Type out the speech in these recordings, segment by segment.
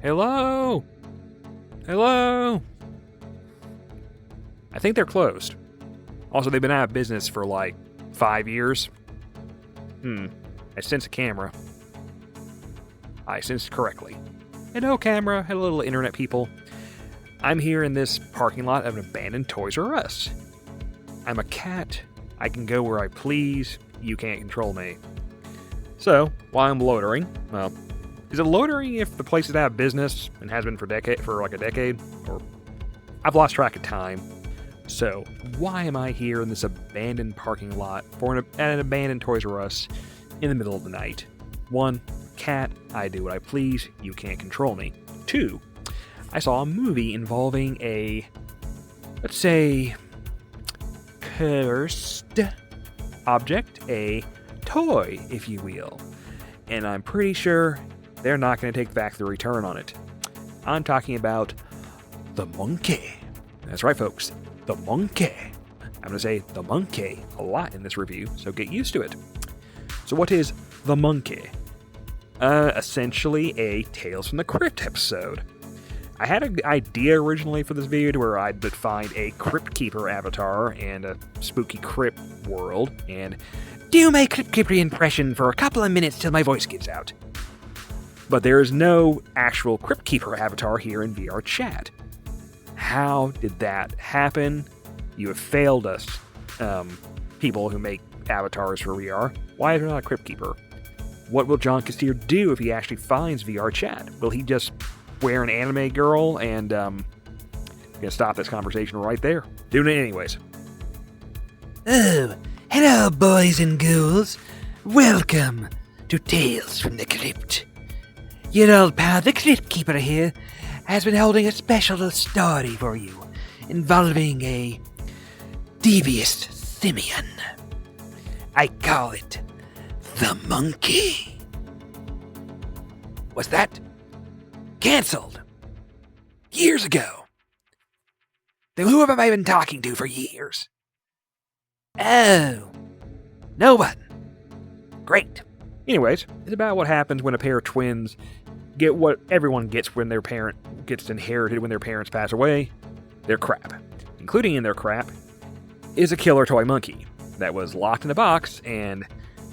Hello? Hello? I think they're closed. Also, they've been out of business for like 5 years. I sense a camera. I sensed correctly. Hello, camera. Hello, little internet people. I'm here in this parking lot of an abandoned Toys R Us. I'm a cat. I can go where I please. You can't control me. So, while I'm loitering, well, is it loitering if the place is out of business and has been for like a decade? Or I've lost track of time. So, why am I here in this abandoned parking lot at an abandoned Toys R Us in the middle of the night? 1, cat, I do what I please, you can't control me. 2, I saw a movie involving a, let's say, cursed object, a toy, if you will. And I'm pretty sure they're not going to take back the return on it. I'm talking about the monkey. That's right, folks. The monkey. I'm going to say the monkey a lot in this review, so get used to it. So what is the monkey? Essentially a Tales from the Crypt episode. I had an idea originally for this video where I'd find a Crypt Keeper avatar and a spooky crypt world, and do my Crypt Keeper impression for a couple of minutes till my voice gives out. But there is no actual Crypt Keeper avatar here in VR chat. How did that happen? You have failed us, people who make avatars for VR. Why is there not a Crypt Keeper? What will John Castillo do if he actually finds VR chat? Will he just wear an anime girl and, gonna stop this conversation right there. Doing it anyways. Oh, hello boys and ghouls. Welcome to Tales from the Crypt. Your old pal, the Crypt Keeper here, has been holding a special story for you, involving a devious simian. I call it the monkey. What's that? Cancelled. Years ago. Then who have I been talking to for years? Oh, no one. Great. Anyways, it's about what happens when a pair of twins get what everyone gets when their parent gets inherited when their parents pass away. Their crap. Including in their crap is a killer toy monkey that was locked in a box, and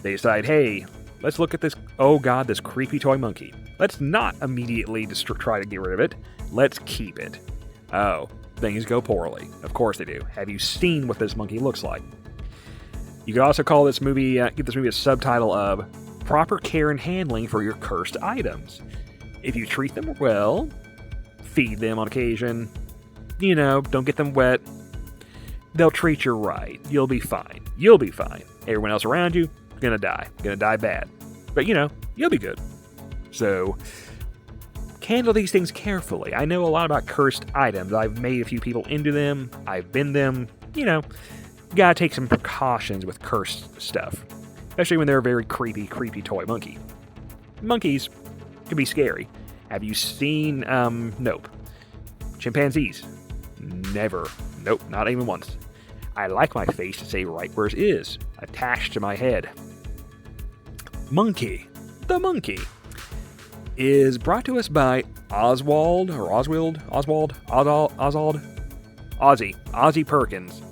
they decide, hey, let's look at this, oh god, this creepy toy monkey. Let's not immediately try to get rid of it. Let's keep it. Oh, things go poorly. Of course they do. Have you seen what this monkey looks like? You could also call this movie, give this movie a subtitle of Proper Care and Handling for Your Cursed Items. If you treat them well, feed them on occasion, don't get them wet, they'll treat you right. You'll be fine. You'll be fine. Everyone else around you, gonna die. Gonna die bad. But, you'll be good. So, handle these things carefully. I know a lot about cursed items. I've made a few people into them. I've been them. You gotta take some precautions with cursed stuff. Especially when they're a very creepy toy monkey. Monkeys can be scary. Have you seen, nope. Chimpanzees? Never. Nope, not even once. I like my face to stay right where it is, attached to my head. Monkey. The monkey is brought to us by Ozzy Perkins,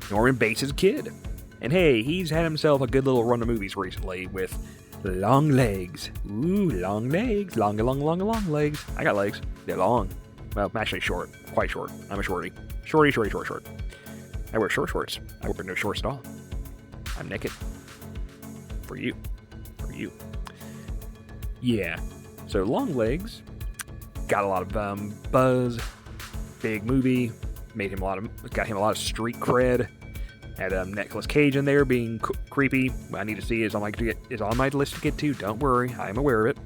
Norman Bates' kid. And hey, he's had himself a good little run of movies recently with long legs. Ooh, long legs. Long legs. I got legs. They're long. Well, I'm actually short. Quite short. I'm a shorty. Short. I wear short shorts. I wear no shorts at all. I'm naked. For you. Yeah. So long legs. Got a lot of buzz. Big movie. Got him a lot of street cred. Had Nicolas Cage in there being creepy. I need to see is on my list to get to. Don't worry, I'm aware of it.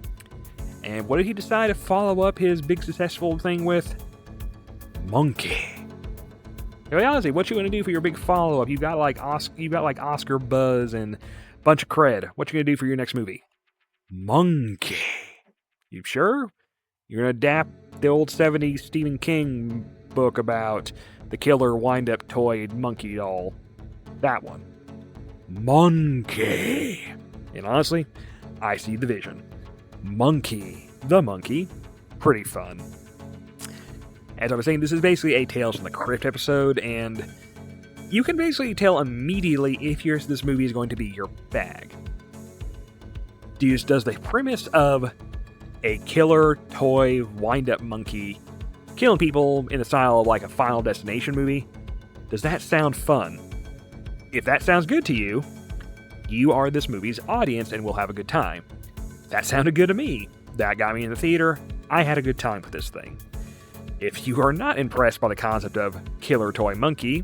And what did he decide to follow up his big successful thing with? Monkey. Hey, honestly, what you gonna do for your big follow-up? You got like Oscar buzz and a bunch of cred. What you gonna do for your next movie? Monkey. You sure? You're gonna adapt the old 70s Stephen King book about the killer wind-up toy monkey doll. That one. Monkey. And honestly, I see the vision. Monkey, the monkey, pretty fun. As I was saying, this is basically a Tales from the Crypt episode, and you can basically tell immediately if this movie is going to be your bag. Does the premise of a killer toy wind-up monkey killing people in the style of like a Final Destination movie, does that sound fun? If that sounds good to you, you are this movie's audience and will have a good time. That sounded good to me. That got me in the theater. I had a good time with this thing. If you are not impressed by the concept of killer toy monkey,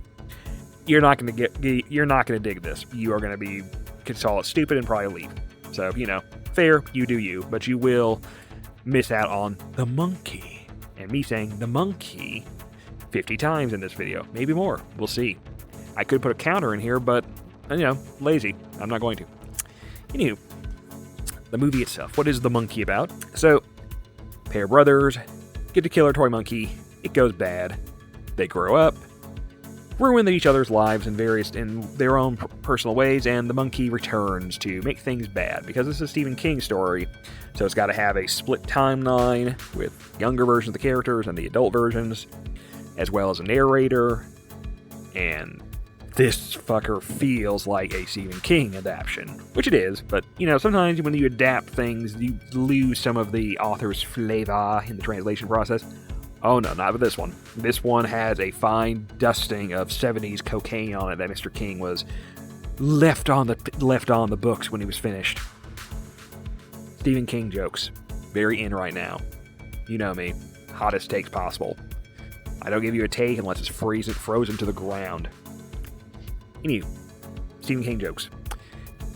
you're not going to dig this. You are going to call it stupid and probably leave. So, fair, you do you, but you will miss out on the monkey. And me saying the monkey 50 times in this video, maybe more. We'll see. I could put a counter in here, but, lazy. I'm not going to. Anywho, the movie itself. What is the monkey about? So, pair of brothers get a killer toy monkey. It goes bad. They grow up, ruin each other's lives in their own personal ways, and the monkey returns to make things bad because this is a Stephen King story. So it's got to have a split timeline with younger versions of the characters and the adult versions, as well as a narrator. And this fucker feels like a Stephen King adaptation, which it is, but, sometimes when you adapt things, you lose some of the author's flavor in the translation process. Oh no, not with this one. This one has a fine dusting of 70s cocaine on it that Mr. King was left on the books when he was finished. Stephen King jokes. Very in right now. You know me. Hottest takes possible. I don't give you a take unless it's frozen to the ground. Anyway, Stephen King jokes.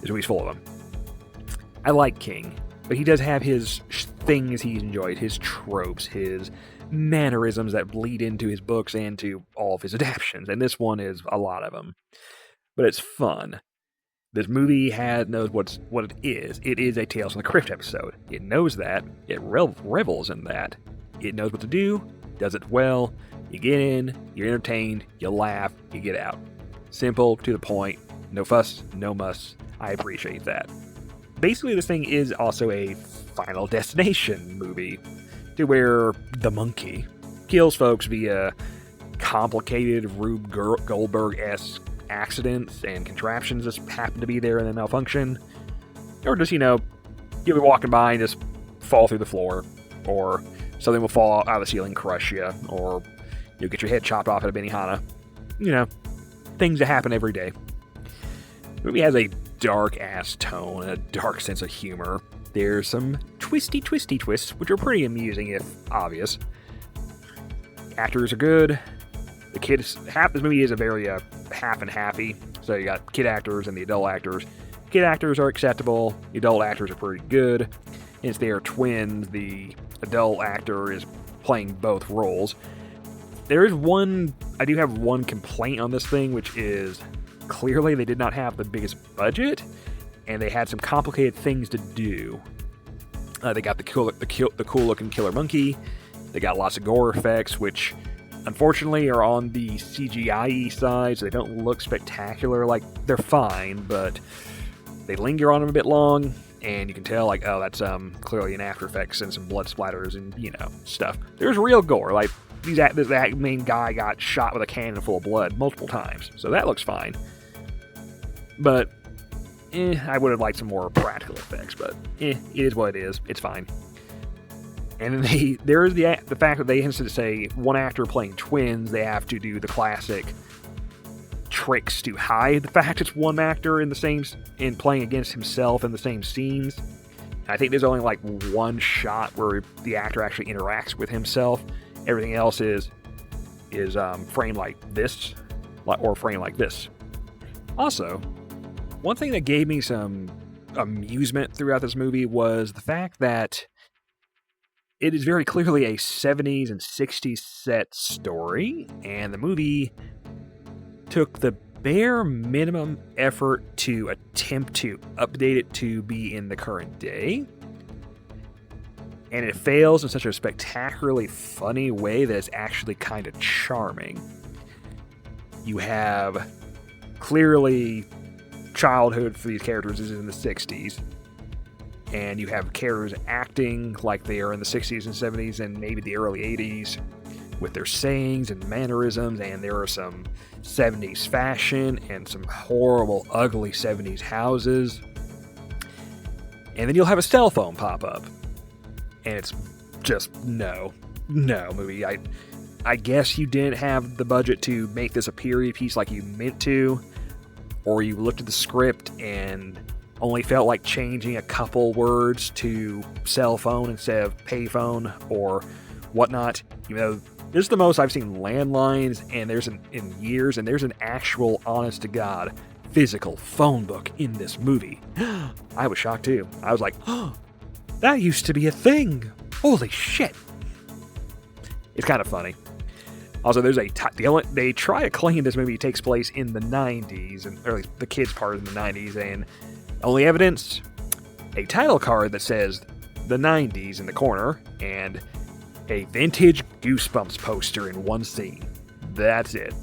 This movie's full of them. I like King, but he does have his things he's enjoyed, his tropes, his mannerisms that bleed into his books and to all of his adaptions, and this one is a lot of them. But it's fun. This movie knows what it is. It is a Tales from the Crypt episode. It knows that. It revels in that. It knows what to do, does it well. You get in, you're entertained, you laugh, you get out. Simple, to the point, no fuss, no muss. I appreciate that. Basically, this thing is also a Final Destination movie, to where the monkey kills folks via complicated Rube Goldberg-esque accidents and contraptions just happen to be there and then malfunction. Or just, you'll be walking by and just fall through the floor. Or something will fall out of the ceiling and crush you. Or you'll get your head chopped off at a Benihana. Things that happen every day. The movie has a dark-ass tone and a dark sense of humor. There's some twisty twists, which are pretty amusing if obvious. Actors are good. This movie is a very half and halfy. So you got kid actors and the adult actors. Kid actors are acceptable. The adult actors are pretty good. Since they are twins, the adult actor is playing both roles. I do have one complaint on this thing, which is clearly they did not have the biggest budget, and they had some complicated things to do. They got the cool looking killer monkey. They got lots of gore effects, which unfortunately are on the CGI side, so they don't look spectacular. Like, they're fine, but they linger on them a bit long, and you can tell, that's clearly an After Effects and some blood splatters and, stuff. There's real gore. Like, that main guy got shot with a cannon full of blood multiple times, so that looks fine. But, I would have liked some more practical effects, but, it is what it is. It's fine. And then there is the fact that they, instead of say one actor playing twins, they have to do the classic tricks to hide the fact it's one actor in playing against himself in the same scenes. I think there's only one shot where the actor actually interacts with himself. Everything else is framed like this, or framed like this. Also, one thing that gave me some amusement throughout this movie was the fact that it is very clearly a 70s and 60s set story, and the movie took the bare minimum effort to attempt to update it to be in the current day. And it fails in such a spectacularly funny way that it's actually kind of charming. You have clearly childhood for these characters is in the 60s. and you have characters acting like they are in the 60s and 70s and maybe the early 80s with their sayings and mannerisms, and there are some 70s fashion and some horrible, ugly 70s houses. And then you'll have a cell phone pop up, and it's just no movie. I guess you didn't have the budget to make this a period piece like you meant to, or you looked at the script and only felt like changing a couple words to cell phone instead of payphone or whatnot. This is the most I've seen landlines, and in years, and there's an actual, honest to God, physical phone book in this movie. I was shocked too. I was like, oh, that used to be a thing. Holy shit. It's kind of funny. Also, there's they try to claim this movie takes place in the 90s, or at least the kids' part in the 90s, and only evidence, a title card that says the 90s in the corner, and a vintage Goosebumps poster in one scene. That's it.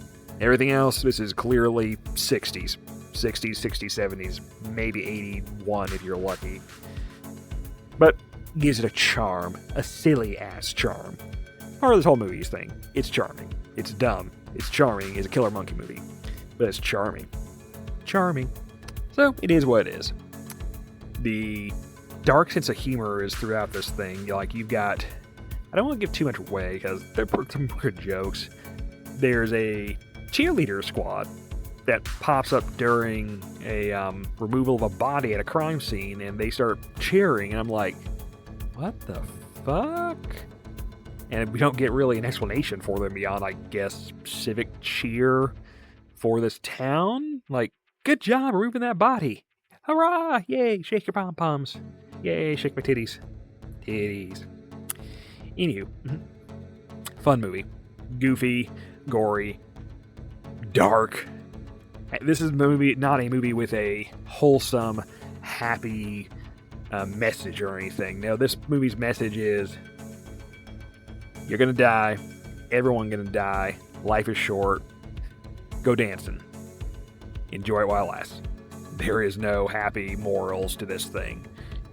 Everything else, this is clearly 60s, 70s, maybe 81 if you're lucky. But gives it a charm, a silly-ass charm. Part of this whole movie's thing. It's charming. It's dumb. It's charming. It's a Killer Monkey movie. But it's charming. Charming. So, it is what it is. The dark sense of humor is throughout this thing. You've got... I don't want to give too much away, because there are some good jokes. There's a cheerleader squad that pops up during a removal of a body at a crime scene, and they start cheering, and I'm like, what the fuck? And we don't get really an explanation for them beyond, I guess, civic cheer for this town. Like, good job removing that body. Hurrah! Yay, shake your pom-poms. Yay, shake my titties. Titties. Anywho, fun movie. Goofy, gory, dark. This is not a movie with a wholesome, happy message or anything. No, this movie's message is, you're gonna die. Everyone's gonna die. Life is short. Go dancing. Enjoy it while it lasts. There is no happy morals to this thing.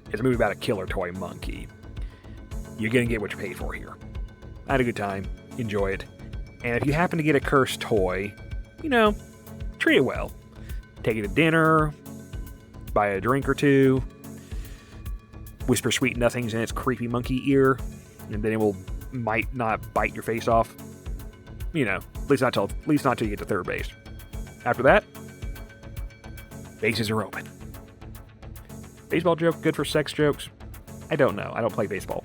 It's a movie about a killer toy monkey. You're gonna get what you paid for here. I had a good time. Enjoy it. And if you happen to get a cursed toy, treat it well. Take it to dinner. Buy a drink or two. Whisper sweet nothings in its creepy monkey ear. And then it might not bite your face off. At least not till you get to third base. After that, bases are open. Baseball joke good for sex jokes? I don't know. I don't play baseball.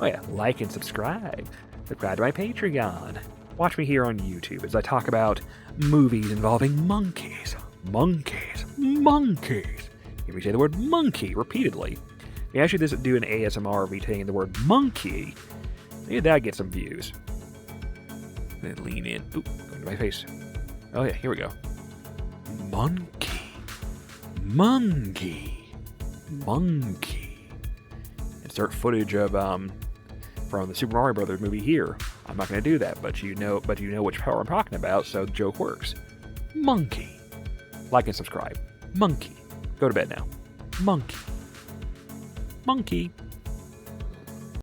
Oh yeah, like and subscribe. Subscribe to my Patreon. Watch me here on YouTube as I talk about movies involving monkeys. Monkeys. Monkeys. Hear me say the word monkey repeatedly. Maybe I should do an ASMR of me saying the word monkey. Maybe that'd get some views. Then lean in. Oop, go into my face. Oh yeah, here we go. Monkey. Monkey. Monkey. Insert footage of from the Super Mario Brothers movie here. I'm not going to do that, but you know which part I'm talking about, so the joke works. Monkey. Like and subscribe. Monkey. Go to bed now. Monkey. Monkey.